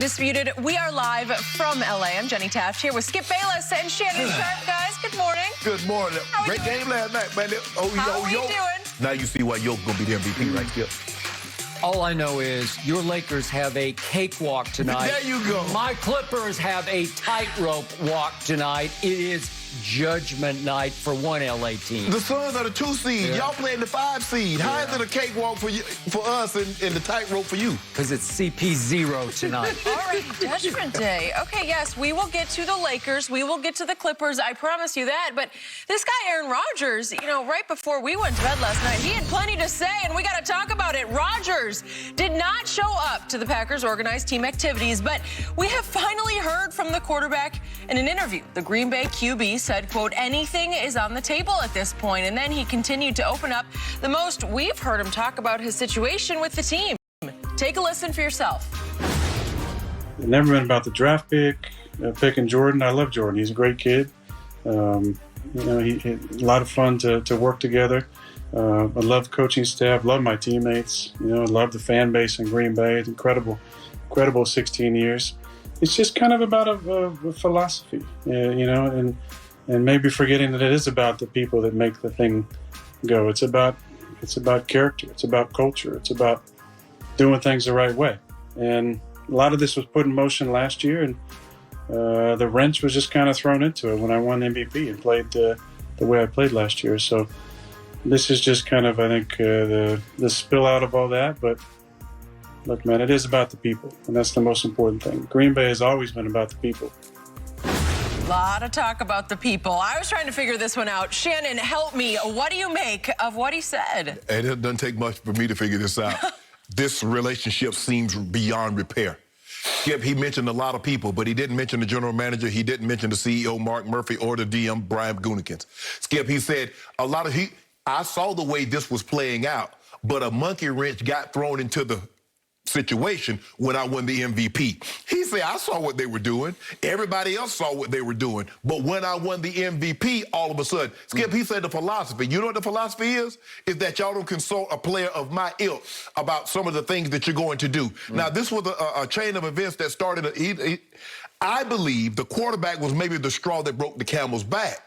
Disputed. We are live from LA. I'm Jenny Taft here with Skip Bayless and Shannon Sharp, guys. Good morning. Good morning. Great game last night, man. How are you doing? Now you see why Yoke gonna be the MVP, right, Skip? All I know is your Lakers have a cakewalk tonight. There you go. My Clippers have a tightrope walk tonight. It is judgment night for one LA team. The Suns are the 2 seed. Yeah. Y'all playing the 5 seed. How is it a cakewalk for you, for us, and the tightrope for you? Because it's CP0 tonight. Already Judgment Day. Okay, yes, we will get to the Lakers. We will get to the Clippers. I promise you that. But this guy, Aaron Rodgers, you know, right before we went to bed last night, he had plenty to say, and we got to talk about it. Rodgers did not show up to the Packers' organized team activities, but we have finally heard from the quarterback in an interview. The Green Bay QB said, quote, anything is on the table at this point. And then he continued to open up the most we've heard him talk about his situation with the team. Take a listen for yourself. It's never been about the draft picking Jordan. I love Jordan. He's a great kid. You know, a lot of fun to work together. I love the coaching staff, love my teammates. You know, I love the fan base in Green Bay. It's incredible 16 years. It's just kind of about a philosophy, you know, and maybe forgetting that it is about the people that make the thing go. It's about character. It's about culture. It's about doing things the right way. And a lot of this was put in motion last year, and the wrench was just kind of thrown into it when I won MVP and played the way I played last year. So this is just kind of, I think, the spill out of all that. But look, man, it is about the people, and that's the most important thing. Green Bay has always been about the people. A lot of talk about the people. I was trying to figure this one out. Shannon, help me. What do you make of what he said? And it doesn't take much for me to figure this out. This relationship seems beyond repair. Skip, he mentioned a lot of people, but he didn't mention the general manager. He didn't mention the CEO, Mark Murphy, or the DM, Brian Gutekunst. Skip, he said I saw the way this was playing out, but a monkey wrench got thrown into the situation when I won the MVP. He said, I saw what they were doing. Everybody else saw what they were doing. But when I won the MVP, all of a sudden, Skip, he said the philosophy. You know what the philosophy is? Is that y'all don't consult a player of my ilk about some of the things that you're going to do. Now, this was a chain of events that started, I believe the quarterback was maybe the straw that broke the camel's back.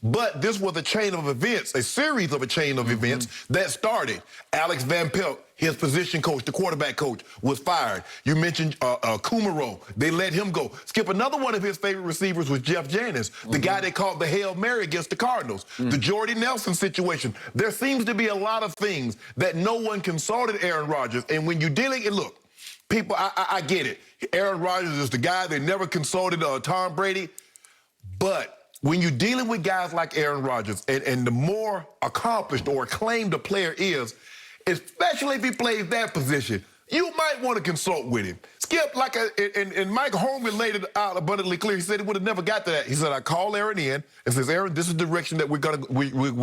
But this was a chain of events, a series of events that started. Alex Van Pelt, his position coach, the quarterback coach, was fired. You mentioned Kumaro. They let him go. Skip, another one of his favorite receivers was Jeff Janis, the guy they called the Hail Mary against the Cardinals. The Jordy Nelson situation. There seems to be a lot of things that no one consulted Aaron Rodgers. And when you're dealing, and look, people, I get it. Aaron Rodgers is the guy they never consulted, Tom Brady. But when you're dealing with guys like Aaron Rodgers, and the more accomplished or acclaimed a player is, especially if he plays that position, you might want to consult with him. Skip, and Mike Holmgren laid it out abundantly clear. He said he would have never got to that. He said, I called Aaron in and says, Aaron, this is the direction that we're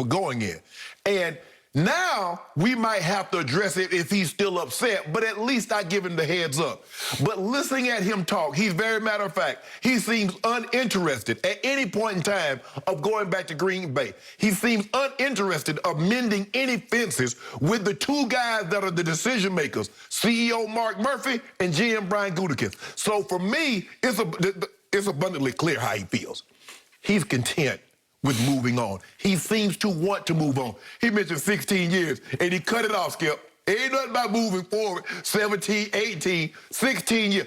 going in. And now we might have to address it if he's still upset, but at least I give him the heads up. But listening at him talk, he's very matter of fact. He seems uninterested at any point in time of going back to Green Bay. He seems uninterested of mending any fences with the two guys that are the decision makers, CEO Mark Murphy and GM Brian Gutekunst. So for me, it's abundantly clear how he feels. He's content with moving on. He seems to want to move on. He mentioned 16 years, and he cut it off, Skip. Ain't nothing about moving forward. 17, 18, 16 years.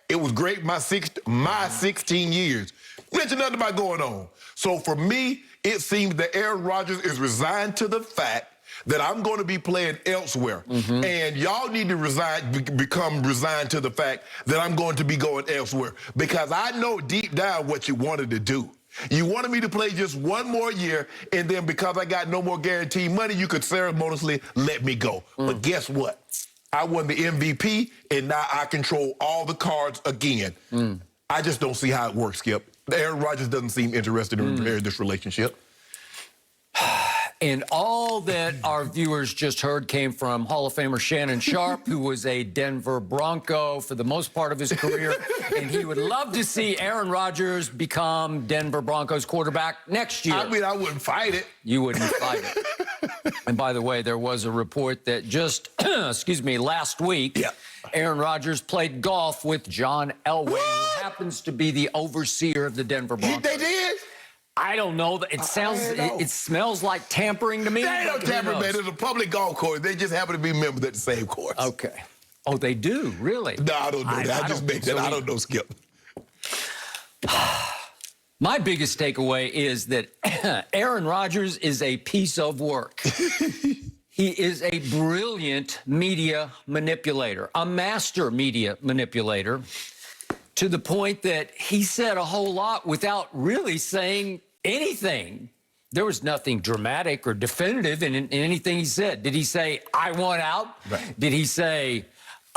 It was great, my 16 years. Mentioned nothing about going on. So for me, it seems that Aaron Rodgers is resigned to the fact that I'm going to be playing elsewhere. And y'all need to become resigned to the fact that I'm going to be going elsewhere. Because I know deep down what you wanted to do. You wanted me to play just one more year, and then because I got no more guaranteed money, you could ceremoniously let me go. But guess what? I won the MVP, and now I control all the cards again. I just don't see how it works, Skip. Aaron Rodgers doesn't seem interested in repairing this relationship. And all that our viewers just heard came from Hall of Famer Shannon Sharp, who was a Denver Bronco for the most part of his career. And he would love to see Aaron Rodgers become Denver Broncos quarterback next year. I mean, I wouldn't fight it. You wouldn't fight it. And by the way, there was a report that just, excuse me, last week, Aaron Rodgers played golf with John Elway, who happens to be the overseer of the Denver Broncos. They did? I don't know. It sounds, it smells like tampering to me. They ain't no tampering, man. It's a public golf course. They just happen to be members at the same course. Okay. Oh, they do? Really? No, I don't know that. I just made that. I don't know, Skip. My biggest takeaway is that Aaron Rodgers is a piece of work. He is a brilliant media manipulator, a master media manipulator, to the point that he said a whole lot without really saying anything. There was nothing dramatic or definitive in anything he said. Did he say, I want out? Right. Did he say,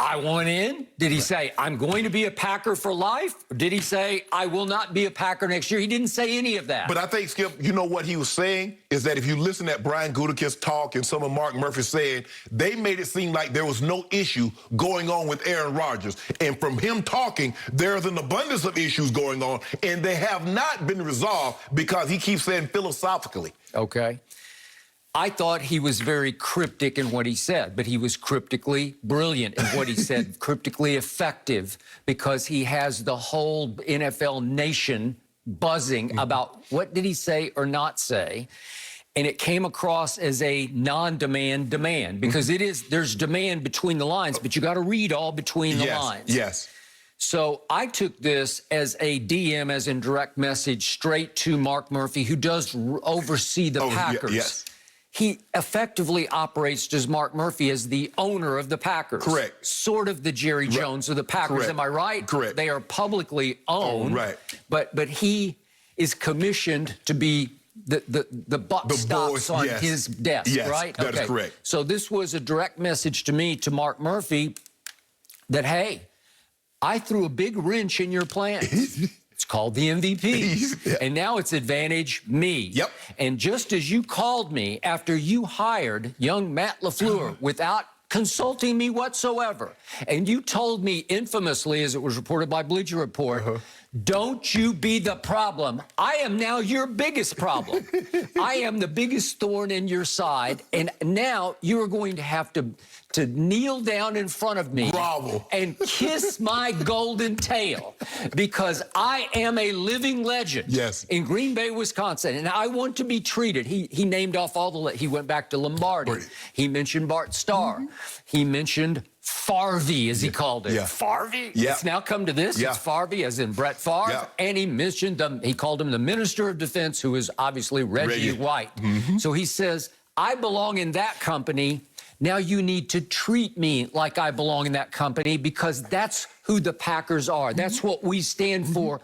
I want in? Did he say, I'm going to be a Packer for life? Or did he say, I will not be a Packer next year? He didn't say any of that. But I think, Skip, you know what he was saying is that if you listen at Brian Gutekunst's talk and some of Mark Murphy saying, they made it seem like there was no issue going on with Aaron Rodgers. And from him talking, there's an abundance of issues going on, and they have not been resolved because he keeps saying philosophically. Okay. I thought he was very cryptic in what he said, but he was cryptically brilliant in what he said, cryptically effective, because he has the whole NFL nation buzzing about what did he say or not say. And it came across as a non-demand demand, because there's demand between the lines, but you got to read all between the lines. Yes. So I took this as a DM, as in direct message, straight to Mark Murphy, who does oversee the Packers. Yes. He effectively operates, does Mark Murphy, as the owner of the Packers. Correct. Sort of the Jerry Jones of the Packers. Correct. Am I right? Correct. They are publicly owned. Right. But he is commissioned to be the buck stops on his desk, Yes, right? that is correct. So this was a direct message to me, to Mark Murphy, that, hey, I threw a big wrench in your plans. It's called the MVP. And now it's advantage me. Yep. And just as you called me after you hired young Matt LaFleur without consulting me whatsoever, and you told me infamously, as it was reported by Bleacher Report, don't you be the problem. I am now your biggest problem. I am the biggest thorn in your side, and now you're going to have to kneel down in front of me and kiss my golden tail, because I am a living legend in Green Bay, Wisconsin, and I want to be treated. He named off he went back to Lombardi. He mentioned Bart Starr. He mentioned Farvey, as he called it. Farvey? It's now come to this. It's Farvey, as in Brett Favre. And he mentioned he called him the Minister of Defense, who is obviously Reggie White. So he says, I belong in that company. Now you need to treat me like I belong in that company, because that's who the Packers are. That's what we stand for